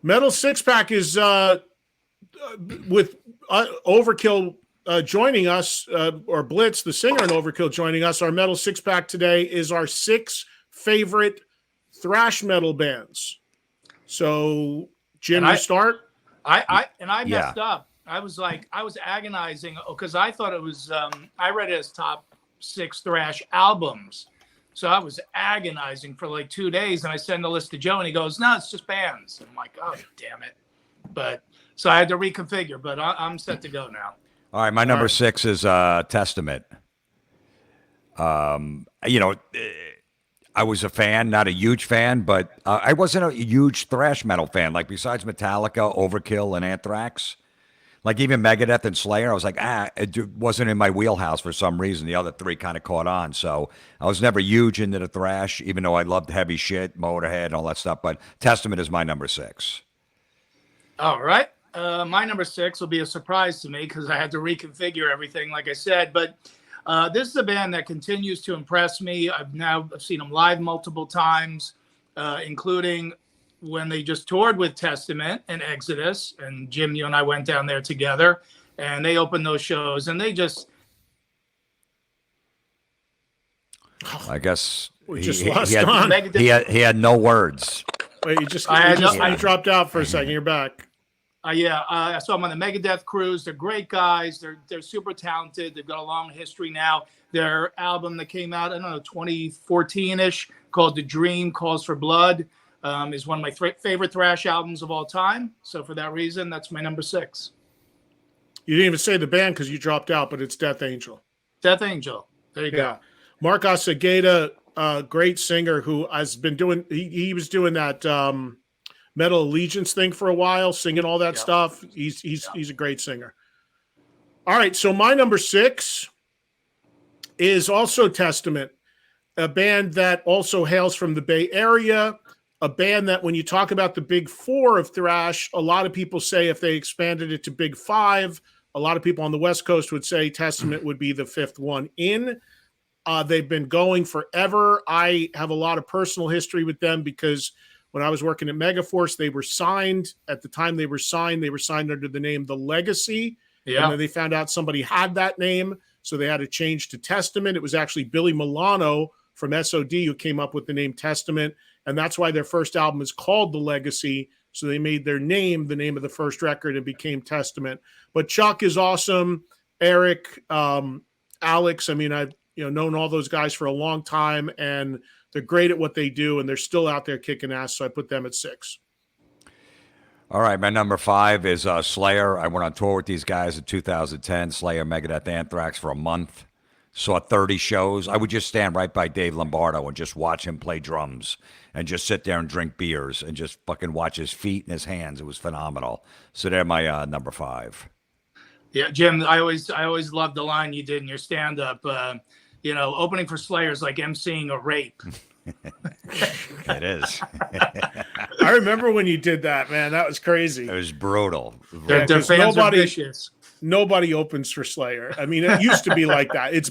Metal Six Pack is with Overkill joining us, or Blitz, the singer in Overkill, joining us. Our Metal Six Pack today is our 6 favorite thrash metal bands. So, Jim, you start. I messed up. I was agonizing because I thought it was. I read it as top 6 thrash albums. So I was agonizing for like 2 days, and I sent the list to Joe, and he goes, "No, it's just bands." I'm like, "Oh, damn it!" But so I had to reconfigure. But I'm set to go now. All right, my number 6 is Testament. I was a fan, not a huge fan, but I wasn't a huge thrash metal fan. Like besides Metallica, Overkill, and Anthrax. Like even Megadeth and Slayer, I was like, it wasn't in my wheelhouse for some reason. The other 3 kind of caught on. So I was never huge into the thrash, even though I loved heavy shit, Motorhead, and all that stuff. But Testament is my number 6. All right. My number 6 will be a surprise to me because I had to reconfigure everything, like I said. But this is a band that continues to impress me. I've seen them live multiple times, including when they just toured with Testament and Exodus, and Jim, you and I went down there together, and they opened those shows, and they just. I guess we just lost Don. He had no words. Wait, you dropped out for a second. You're back. I saw them on the Megadeth cruise. They're great guys. They're super talented. They've got a long history now. Their album that came out, 2014-ish, called The Dream Calls for Blood. Is one of my favorite thrash albums of all time. So for that reason, that's my number 6. You didn't even say the band because you dropped out, but it's Death Angel. Death Angel. There you go. Mark Asageda, great singer who has been doing, he was doing that Metal Allegiance thing for a while, singing all that stuff. He's a great singer. All right, so my number 6 is also Testament, a band that also hails from the Bay Area. A band that when you talk about the big 4 of thrash, a lot of people say if they expanded it to big 5, a lot of people on the West Coast would say Testament would be the 5th one in. They've been going forever. I have a lot of personal history with them because when I was working at Megaforce, they were signed. At the time they were signed under the name The Legacy. Yeah. And then they found out somebody had that name, so they had to change to Testament. It was actually Billy Milano from SOD who came up with the name Testament. And that's why their first album is called The Legacy. So they made their name the name of the first record and became Testament. But Chuck is awesome. Eric, Alex. I mean, I've known all those guys for a long time, and they're great at what they do, and they're still out there kicking ass. So I put them at 6. All right, my number 5 is Slayer. I went on tour with these guys in 2010. Slayer, Megadeth, Anthrax for a month. Saw 30 shows. I would just stand right by Dave Lombardo and just watch him play drums and just sit there and drink beers and just fucking watch his feet and his hands. It was phenomenal. So they're my number 5. Yeah, Jim, I always loved the line you did in your stand-up. Opening for Slayer is like emceeing a rape. It is. I remember when you did that, man. That was crazy. It was brutal. Their fans are vicious. Nobody opens for Slayer. I mean, it used to be like that. It's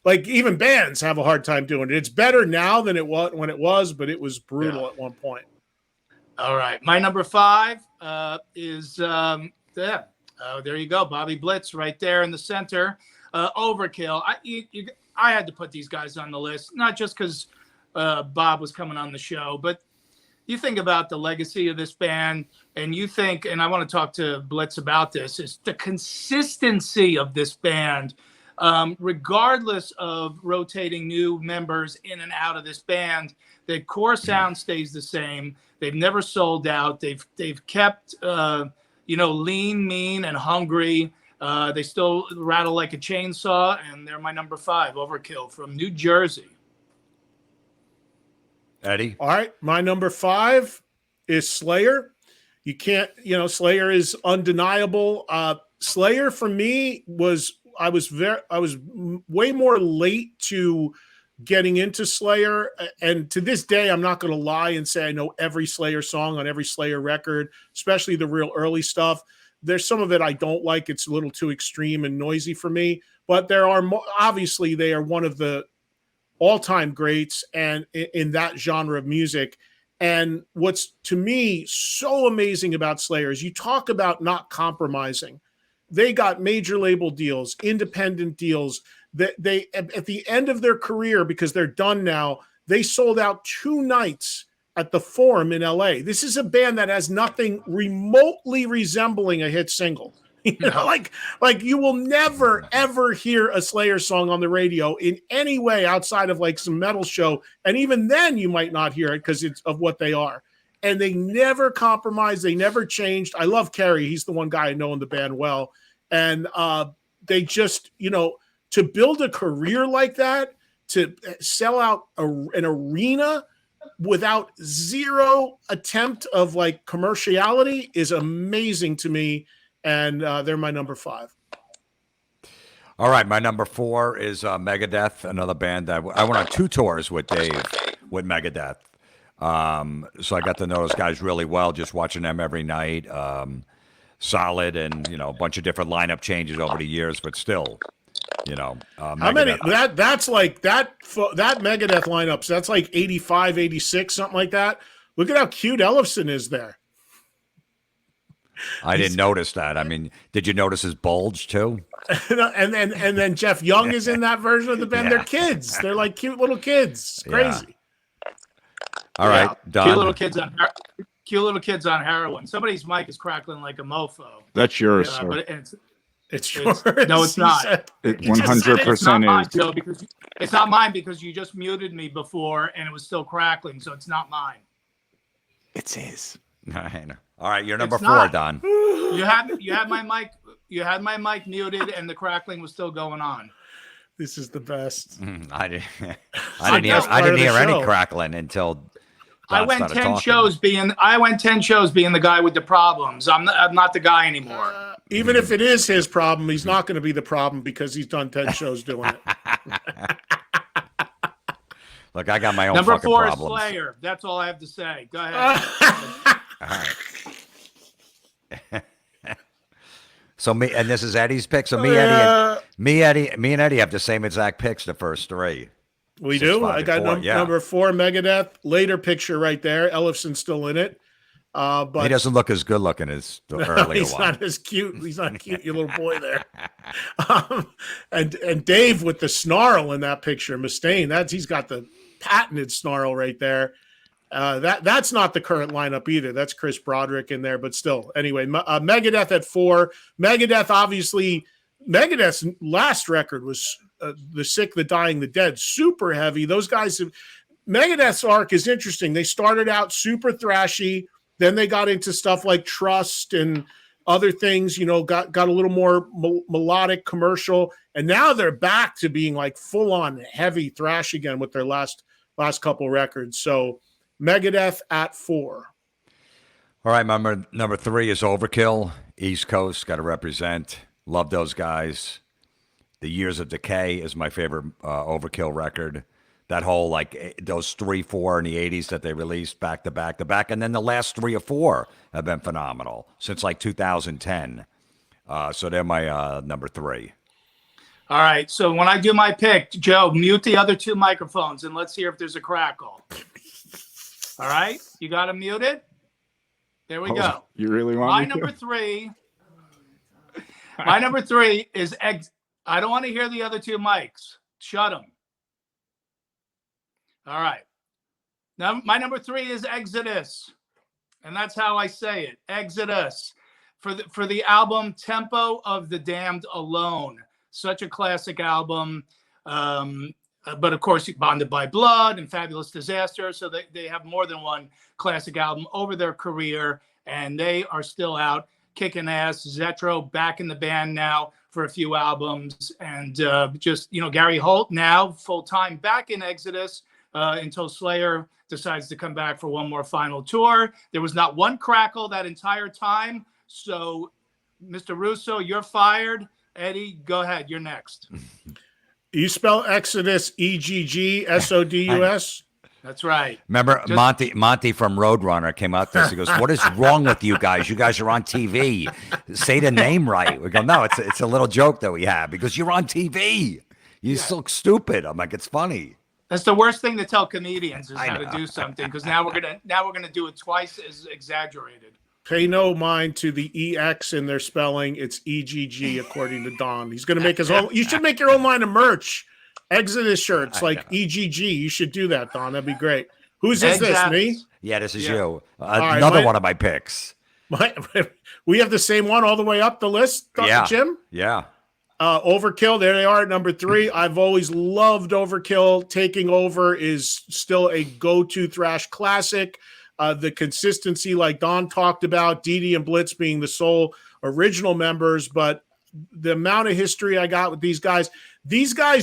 like even bands have a hard time doing it. It's better now than it was when it was, but it was brutal at one point. All right. My number 5 is there you go. Bobby Blitz right there in the center. Overkill. I had to put these guys on the list, not just because Bob was coming on the show, but you think about the legacy of this band, and you think, and I want to talk to Blitz about this, is the consistency of this band, regardless of rotating new members in and out of this band. The core sound stays the same. They've never sold out. They've kept lean, mean, and hungry. They still rattle like a chainsaw, and they're my number 5, Overkill from New Jersey. Eddie? All right. My number 5 is Slayer. You can't, Slayer is undeniable. Slayer for me I was way more late to getting into Slayer. And to this day, I'm not going to lie and say I know every Slayer song on every Slayer record, especially the real early stuff. There's some of it I don't like. It's a little too extreme and noisy for me, but there are obviously they are one of the all-time greats and in that genre of music. And what's to me so amazing about Slayer is you talk about not compromising. They got major label deals, independent deals. That they at the end of their career, because they're done now, they sold out 2 nights at the Forum in LA. This is a band that has nothing remotely resembling a hit single. Like you will never ever hear a Slayer song on the radio in any way outside of like some metal show, and even then you might not hear it because it's of what they are. And they never compromised, they never changed. I love Kerry, he's the one guy I know in the band well, and they just, to build a career like that, to sell out an arena without zero attempt of like commerciality is amazing to me. And they're my number 5. All right, my number 4 is Megadeth, another band that I went on 2 tours with Dave with Megadeth. So I got to know those guys really well, just watching them every night. Solid, and a bunch of different lineup changes over the years, but still, how many? That's like that Megadeth lineups. That's like 85, 86, something like that. Look at how cute Ellefson is there. I didn't notice that. I mean, did you notice his bulge too? and then Jeff Young is in that version of the band. Yeah. They're kids. They're like cute little kids. Crazy. Yeah. All right, done. Cute little kids on heroin. Somebody's mic is crackling like a mofo. That's yours, sir. But it's yours. No, it's not. It 100% is. Joe, because it's not mine because you just muted me before and it was still crackling, so it's not mine. It's his. I know. All right, you're number 4, Don. You had my mic. You had my mic muted, and the crackling was still going on. This is the best. I didn't hear any crackling until I went 10 shows being the guy with the problems. I'm not the guy anymore. Even if it is his problem, he's not going to be the problem because he's done 10 shows doing it. Look, I got my own number fucking 4 problems. is Slayer. That's all I have to say. Go ahead. All right. So this is Eddie's pick. So me and Eddie have the same exact picks. The first 3. We do. I got number 4, Megadeth. Later picture right there. Ellefson's still in it. But he doesn't look as good looking as the earlier he's one. Not as cute. He's not cute, you little boy there. And Dave with the snarl in that picture, Mustaine. He's got the patented snarl right there. That's not the current lineup either. That's Chris Broderick in there, but still. Anyway, Megadeth at 4. Megadeth, obviously, Megadeth's last record was The Sick, the Dying, the Dead. Super heavy. Those guys, Megadeth's arc is interesting. They started out super thrashy. Then they got into stuff like Trust and other things, got a little more melodic, commercial. And now they're back to being like full on heavy thrash again with their last couple records. So Megadeth at 4. All right, number 3 is Overkill. East Coast, got to represent. Love those guys. The Years of Decay is my favorite Overkill record. That whole, those 3, 4 in the 80s that they released back to back. And then the last 3 or 4 have been phenomenal since 2010. So they're my number 3. All right. So when I do my pick, Joe, mute the other 2 microphones and let's hear if there's a crackle. All right. You got them muted? There we go. You really want my me number to? 3. My number 3 is I don't want to hear the other 2 mics. Shut them. All right. Now, my number 3 is Exodus. And that's how I say it. Exodus. For the album Tempo of the Damned Alone. Such a classic album. But of course, Bonded by Blood and Fabulous Disaster. So they have more than one classic album over their career. And they are still out kicking ass. Zetro back in the band now for a few albums. And Gary Holt now full-time back in Exodus. Until Slayer decides to come back for one more final tour. There was not one crackle that entire time. So, Mr. Russo, you're fired. Eddie, go ahead. You're next. You spell Exodus EGGSODUS? That's right. Remember, Monty from Roadrunner came out to us. He goes, "What is wrong with you guys? You guys are on TV. Say the name right." We go, "No, it's a little joke that we have because you're on TV. You look stupid." I'm like, "It's funny." That's the worst thing to tell comedians is I how to know. do something, because now we're gonna do it twice as exaggerated. Pay no mind to the EX in their spelling. It's EGG, according to Don. He's going to make his own. You should make your own line of merch. Exodus shirts like EGG. You should do that, Don. That'd be great. Whose is this? Me? Yeah, this is Yeah. you. right, Another one of my picks. We have the same one all the way up the list, Yeah. Jim? Yeah. Overkill, there they are at number 3. I've always loved Overkill. Taking Over is still a go-to thrash classic. The consistency, like Don talked about, Dee Dee and Blitz being the sole original members, but the amount of history I got with these guys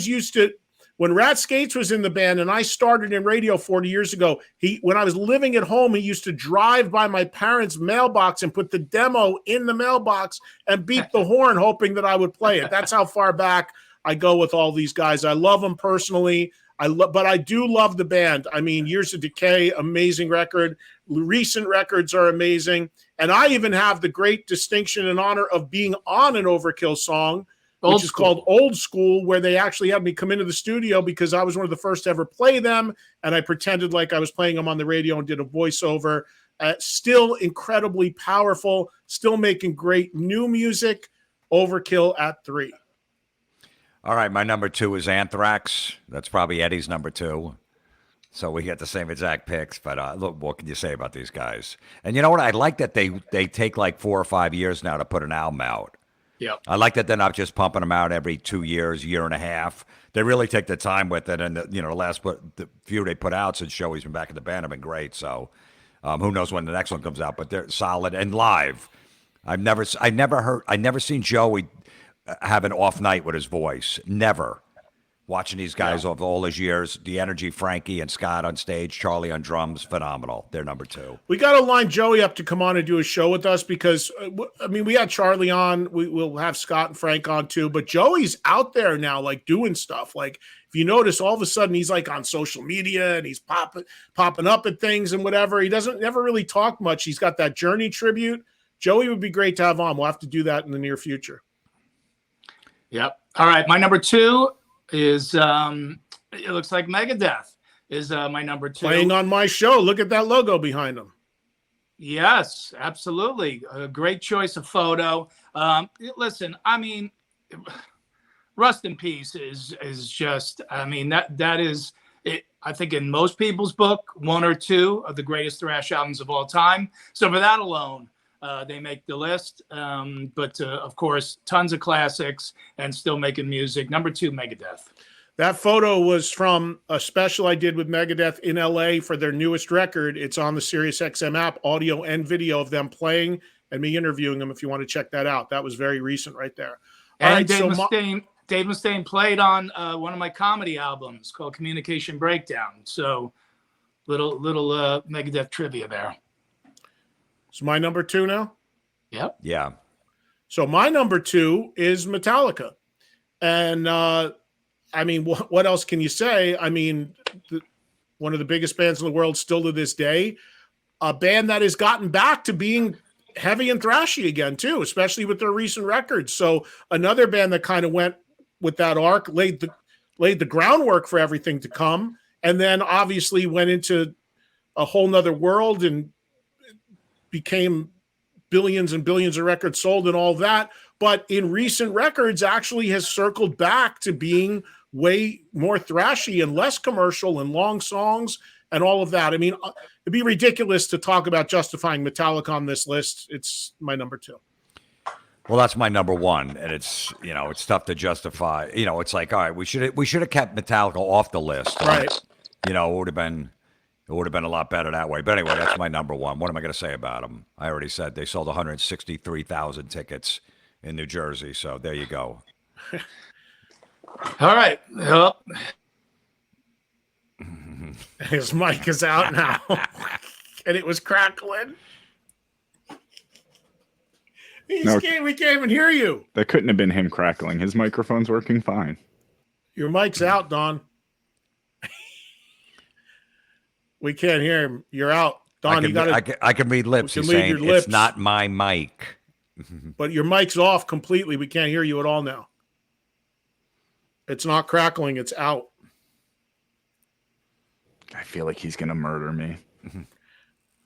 used to, when Rat Skates was in the band and I started in radio 40 years ago, when I was living at home, he used to drive by my parents' mailbox and put the demo in the mailbox and beat the horn, hoping that I would play it. That's how far back I go with all these guys. I love them personally. But I do love the band. I mean, Years of Decay, amazing record. Recent records are amazing. And I even have the great distinction and honor of being on an Overkill song, which is called Old School, where they actually had me come into the studio because I was one of the first to ever play them. And I pretended like I was playing them on the radio and did a voiceover. Still incredibly powerful, still making great new music. Overkill at 3. All right, my number 2 is Anthrax. That's probably Eddie's number 2. So we get the same exact picks. But look, what can you say about these guys? And you know what? I like that they take like 4 or 5 years now to put an album out. Yeah. I like that they're not just pumping them out every 2 years, year and a half. They really take the time with it. And the few they put out since Joey's been back in the band have been great. So who knows when the next one comes out? But they're solid and live. I've never seen Joey have an off night with his voice. Never. Watching these guys over all those years, the energy, Frankie and Scott on stage, Charlie on drums, phenomenal. They're number 2. We got to line Joey up to come on and do a show with us because, we had Charlie on. We'll have Scott and Frank on too. But Joey's out there now, like doing stuff. Like if you notice, all of a sudden he's like on social media and he's popping up at things and whatever. He never really talk much. He's got that Journey tribute. Joey would be great to have on. We'll have to do that in the near future. Yep. All right. My number 2 is it looks like Megadeth is my number 2. Playing on my show. Look at that logo behind him. Yes, absolutely. A great choice of photo. Listen, I mean, Rust in Peace is just, I mean, that is it. I think in most people's book, 1 or 2 of the greatest thrash albums of all time. So for that alone, they make the list. But of course, tons of classics and still making music. Number 2, Megadeth. That photo was from a special I did with Megadeth in LA for their newest record. It's on the SiriusXM app, audio and video of them playing and me interviewing them if you want to check that out. That was very recent right there. And Dave Mustaine played on one of my comedy albums called Communication Breakdown. So little Megadeth trivia there. It's my number 2 now? Yep. Yeah. So my number 2 is Metallica. And, what else can you say? I mean, one of the biggest bands in the world still to this day. A band that has gotten back to being heavy and thrashy again, too, especially with their recent records. So another band that kind of went with that arc, laid the groundwork for everything to come, and then obviously went into a whole nother world and became billions and billions of records sold and all that, but in recent records actually has circled back to being way more thrashy and less commercial and long songs and all of that. I mean, it'd be ridiculous to talk about justifying Metallica on this list. It's my number 2. Well, that's my number 1, and it's tough to justify. It's like, all right, we should have kept Metallica off the list, right? It would have been a lot better that way. But anyway, that's my number 1. What am I going to say about them? I already said they sold 163,000 tickets in New Jersey. So there you go. All right. Well, his mic is out now, and it was crackling. We can't even hear you. That couldn't have been him crackling. His microphone's working fine. Your mic's out, Don. We can't hear him. You're out. Don, I can read lips. He's saying it's not my mic. But your mic's off completely. We can't hear you at all now. It's not crackling. It's out. I feel like he's gonna murder me.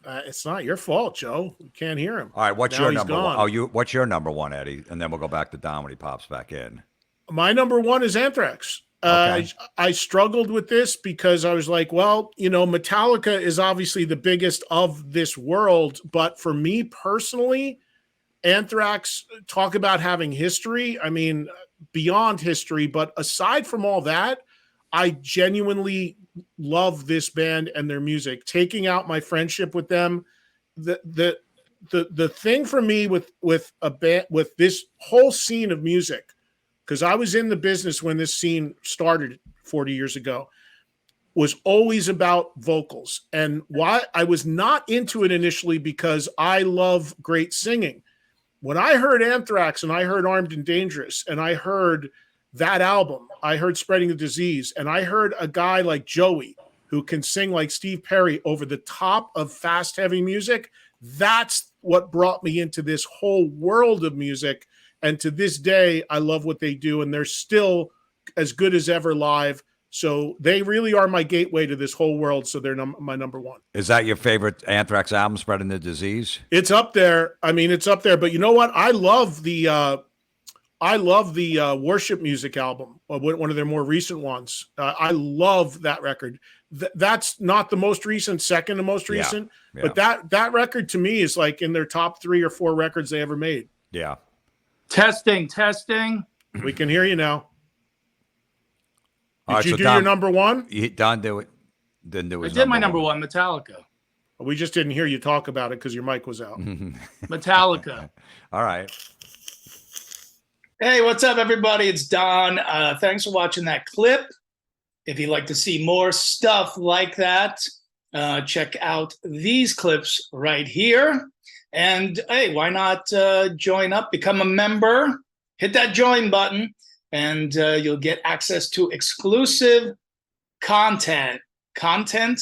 It's not your fault, Joe. You can't hear him. All right, what's Now your he's number gone. one? What's your number one, Eddie? And then we'll go back to Dom when he pops back in. My number one is Anthrax. Okay. I struggled with this because I was like, well, Metallica is obviously the biggest of this world, but for me personally, Anthrax, talk about having history. I mean, beyond history, but aside from all that, I genuinely love this band and their music. Taking out my friendship with them, the thing for me with a band, with this whole scene of music, because I was in the business when this scene started 40 years ago, was always about vocals. And why I was not into it initially, because I love great singing. When I heard Anthrax and I heard Armed and Dangerous and I heard that album, I heard Spreading the Disease, and I heard a guy like Joey who can sing like Steve Perry over the top of fast, heavy music, that's what brought me into this whole world of music. And to this day, I love what they do, and they're still as good as ever live. So they really are my gateway to this whole world. So they're my number one. Is that your favorite Anthrax album, Spreading the Disease? It's up there. I mean, it's up there. But you know what? I love the Worship Music album, one of their more recent ones. I love that record. That's not the most recent, second to most recent, Yeah. but that record to me is like in their top 3 or 4 records they ever made. Yeah. Testing. We can hear you now. Did All right, you so do Don, your number one? Don do it. Didn't do I his did my number one, Metallica. We just didn't hear you talk about it because your mic was out. Metallica. All right. Hey, what's up, everybody? It's Don. Thanks for watching that clip. If you'd like to see more stuff like that, check out these clips right here. And hey, why not join up, become a member, hit that join button, and you'll get access to exclusive content. Content?